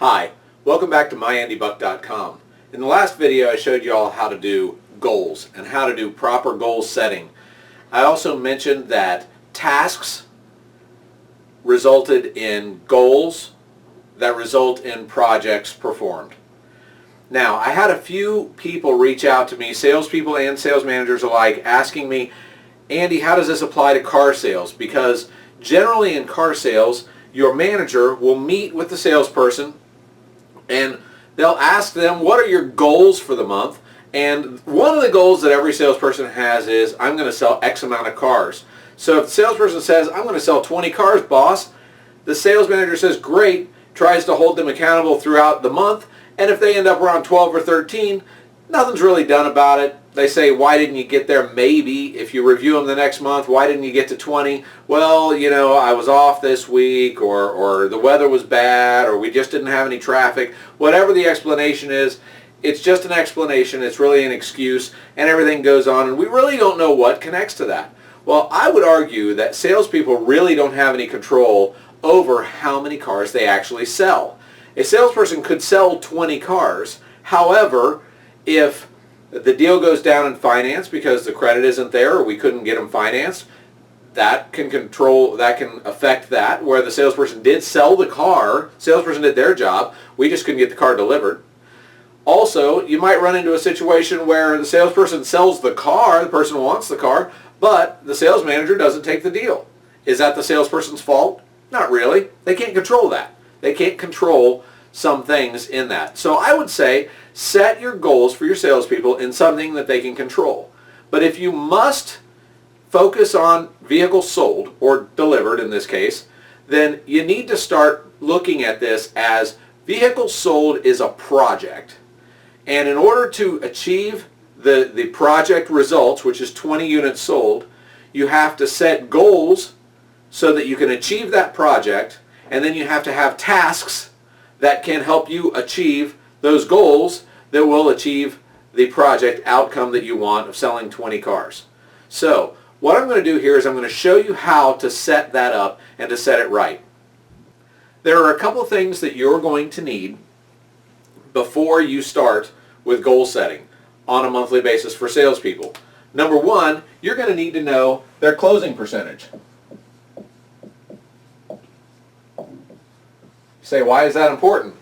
Hi, welcome back to MyAndyBuck.com. In the last video I showed you all how to do goals and how to do proper goal setting. I also mentioned that tasks resulted in goals that result in projects performed. Now, I had a few people reach out to me, salespeople and sales managers alike, asking me, Andy, how does this apply to car sales? Because generally in car sales, your manager will meet with the salesperson and they'll ask them, what are your goals for the month? And one of the goals that every salesperson has is, I'm going to sell X amount of cars. So if the salesperson says, I'm going to sell 20 cars, boss, the sales manager says, great, tries to hold them accountable throughout the month, and if they end up around 12 or 13, nothing's really done about it. They say, why didn't you get there? Maybe. If you review them the next month, why didn't you get to 20? Well, you know, I was off this week, or the weather was bad, or we just didn't have any traffic. Whatever the explanation is, it's just an explanation. It's really an excuse, and everything goes on, and we really don't know what connects to that. Well, I would argue that salespeople really don't have any control over how many cars they actually sell. A salesperson could sell 20 cars. However, if the deal goes down in finance because the credit isn't there or we couldn't get them financed, that can affect that, where the salesperson did sell the car, salesperson did their job, we just couldn't get the car delivered. Also, you might run into a situation where the salesperson sells the car, the person wants the car, but the sales manager doesn't take the deal. Is that the salesperson's fault? Not really. They can't control that. They can't control some things in that. So I would say set your goals for your salespeople in something that they can control. But if you must focus on vehicles sold or delivered in this case, then you need to start looking at this as vehicles sold is a project. And in order to achieve the project results, which is 20 units sold, you have to set goals so that you can achieve that project, and then you have to have tasks that can help you achieve those goals that will achieve the project outcome that you want of selling 20 cars. So what I'm going to do here is I'm going to show you how to set that up and to set it right. There are a couple of things that you're going to need before you start with goal setting on a monthly basis for salespeople. Number one, you're going to need to know their closing percentage. Say, why is that important?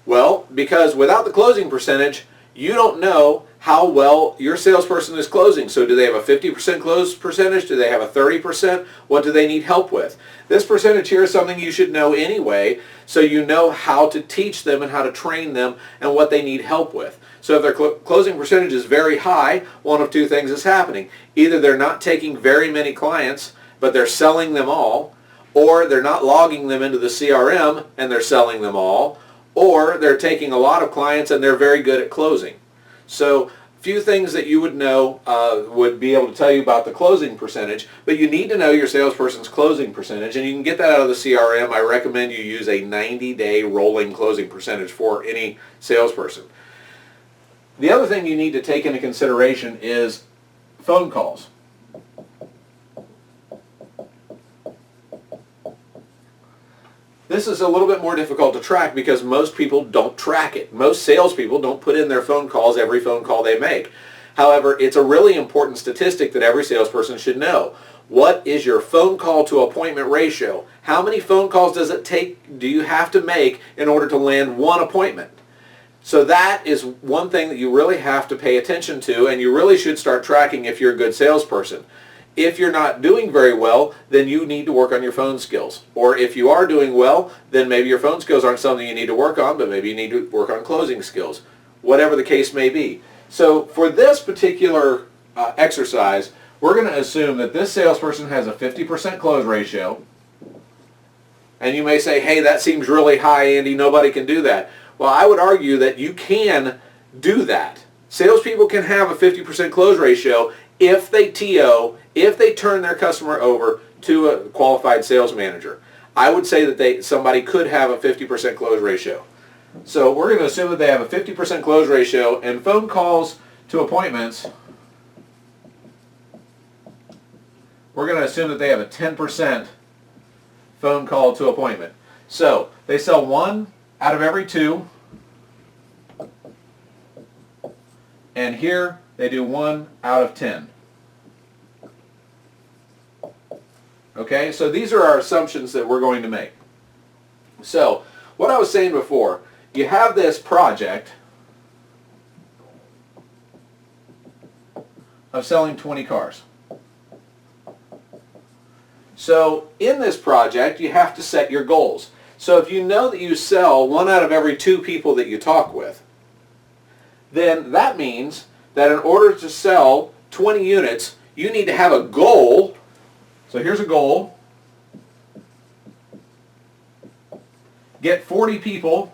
Well, because without the closing percentage, you don't know how well your salesperson is closing. So do they have a 50% close percentage? Do they have a 30%? What do they need help with? This percentage here is something you should know anyway, so you know how to teach them and how to train them and what they need help with. So if their closing percentage is very high, one of two things is happening. Either they're not taking very many clients, but they're selling them all, or they're not logging them into the CRM and they're selling them all, or they're taking a lot of clients and they're very good at closing. So a few things that you would know would be able to tell you about the closing percentage, but you need to know your salesperson's closing percentage, and you can get that out of the CRM. I recommend you use a 90-day rolling closing percentage for any salesperson. The other thing you need to take into consideration is phone calls. This is a little bit more difficult to track because most people don't track it. Most salespeople don't put in their phone calls every phone call they make. However, it's a really important statistic that every salesperson should know. What is your phone call to appointment ratio? How many phone calls do you have to make in order to land one appointment? So that is one thing that you really have to pay attention to, and you really should start tracking if you're a good salesperson. If you're not doing very well, then you need to work on your phone skills. Or if you are doing well, then maybe your phone skills aren't something you need to work on, but maybe you need to work on closing skills. Whatever the case may be. So for this particular exercise, we're going to assume that this salesperson has a 50% close ratio. And you may say, hey, that seems really high, Andy. Nobody can do that. Well, I would argue that you can do that. Salespeople can have a 50% close ratio if they TO, if they turn their customer over to a qualified sales manager. I would say that somebody could have a 50% close ratio. So we're going to assume that they have a 50% close ratio, and phone calls to appointments, we're going to assume that they have a 10% phone call to appointment. So they sell one out of every 2. And here they do 1 out of 10. Okay, so these are our assumptions that we're going to make. So, what I was saying before, you have this project of selling 20 cars. So, in this project, you have to set your goals. So, if you know that you sell 1 out of every 2 people that you talk with, then that means that in order to sell 20 units, you need to have a goal. So here's a goal. Get 40 people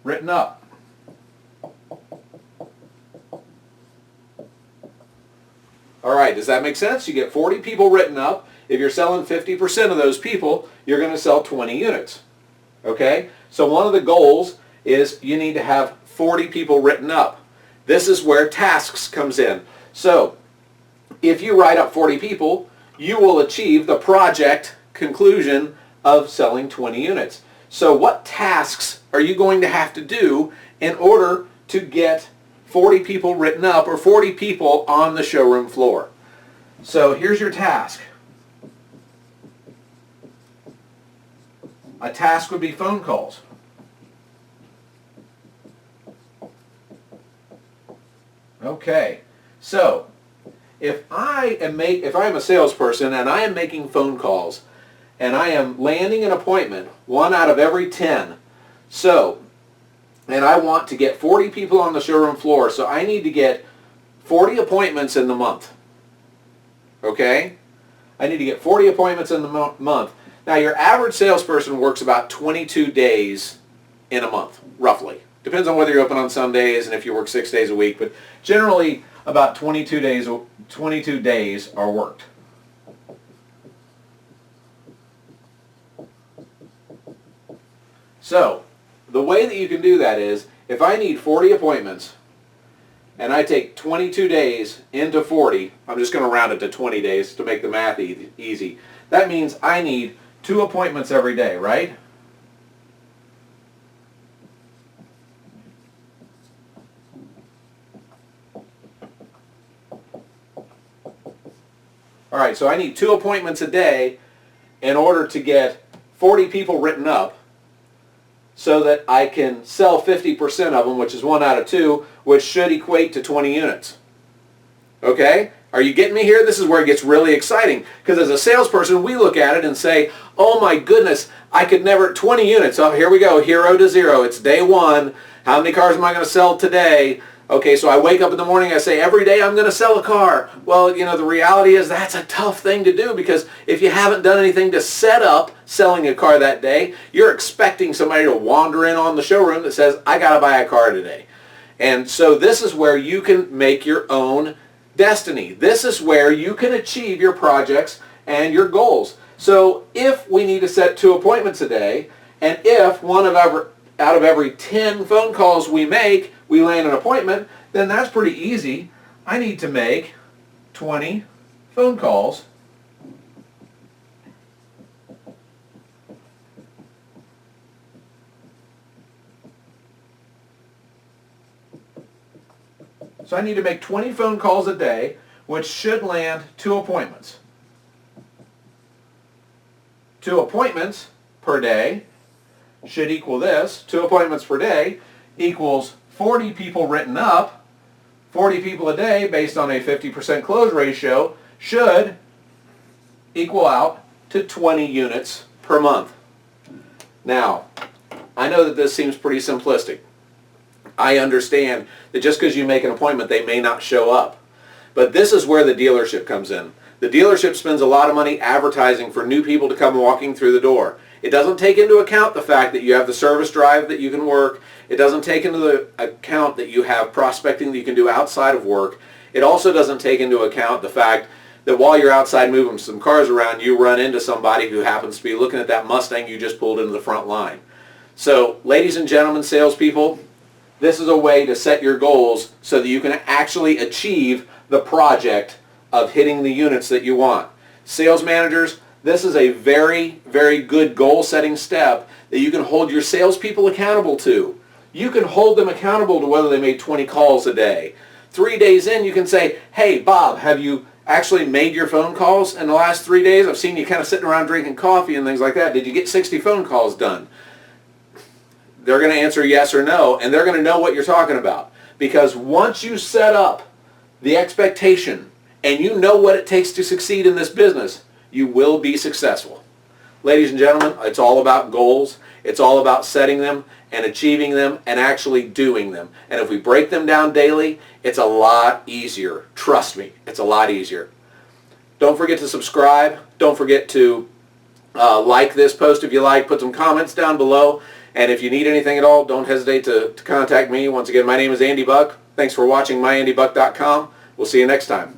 written up. All right, does that make sense? You get 40 people written up. If you're selling 50% of those people, you're going to sell 20 units. Okay? So one of the goals is you need to have 40 people written up. This is where tasks comes in. So if you write up 40 people, you will achieve the project conclusion of selling 20 units. So what tasks are you going to have to do in order to get 40 people written up or 40 people on the showroom floor? So here's your task. A task would be phone calls. Okay, so if I am a salesperson and I am making phone calls and I am landing an appointment 1 out of every 10, so, and I want to get 40 people on the showroom floor, so I need to get 40 appointments in the month. Okay? I need to get 40 appointments in the month. Now your average salesperson works about 22 days in a month, roughly. Depends on whether you're open on Sundays and if you work 6 days a week, but generally about 22 days are worked. So, the way that you can do that is, if I need 40 appointments and I take 22 days into 40, I'm just going to round it to 20 days to make the math easy. That means I need 2 appointments every day, right? All right, so I need 2 appointments a day in order to get 40 people written up so that I can sell 50% of them, which is 1 out of 2, which should equate to 20 units. Okay? Are you getting me here? This is where it gets really exciting. Because as a salesperson, we look at it and say, oh my goodness, I could never, 20 units. Oh, here we go, 0 to 0. It's day 1. How many cars am I going to sell today? Okay, so I wake up in the morning, I say, every day I'm going to sell a car. Well, you know, the reality is that's a tough thing to do, because if you haven't done anything to set up selling a car that day, you're expecting somebody to wander in on the showroom that says, I got to buy a car today. And so this is where you can make your own destiny. This is where you can achieve your projects and your goals. So if we need to set 2 appointments a day, and if out of every 10 phone calls we make, we land an appointment, then that's pretty easy. I need to make 20 phone calls So I need to make 20 phone calls a day, which should land 2 appointments. 2 appointments per day should equal this. 2 appointments per day equals 40 people written up. 40 people a day based on a 50% close ratio should equal out to 20 units per month. Now, I know that this seems pretty simplistic. I understand that just because you make an appointment, they may not show up. But this is where the dealership comes in. The dealership spends a lot of money advertising for new people to come walking through the door. It doesn't take into account the fact that you have the service drive that you can work. It doesn't take into account that you have prospecting that you can do outside of work. It also doesn't take into account the fact that while you're outside moving some cars around, you run into somebody who happens to be looking at that Mustang you just pulled into the front line. So, ladies and gentlemen, salespeople, this is a way to set your goals so that you can actually achieve the project of hitting the units that you want. Sales managers, this is a very, very good goal-setting step that you can hold your salespeople accountable to. You can hold them accountable to whether they made 20 calls a day. 3 days in, you can say, hey, Bob, have you actually made your phone calls in the last 3 days? I've seen you kind of sitting around drinking coffee and things like that. Did you get 60 phone calls done? They're going to answer yes or no, and they're going to know what you're talking about. Because once you set up the expectation and you know what it takes to succeed in this business, you will be successful. Ladies and gentlemen, it's all about goals. It's all about setting them and achieving them and actually doing them. And if we break them down daily, it's a lot easier. Trust me, it's a lot easier. Don't forget to subscribe. Don't forget to like this post if you like. Put some comments down below. And if you need anything at all, don't hesitate to contact me. Once again, my name is Andy Buck. Thanks for watching MyAndyBuck.com. We'll see you next time.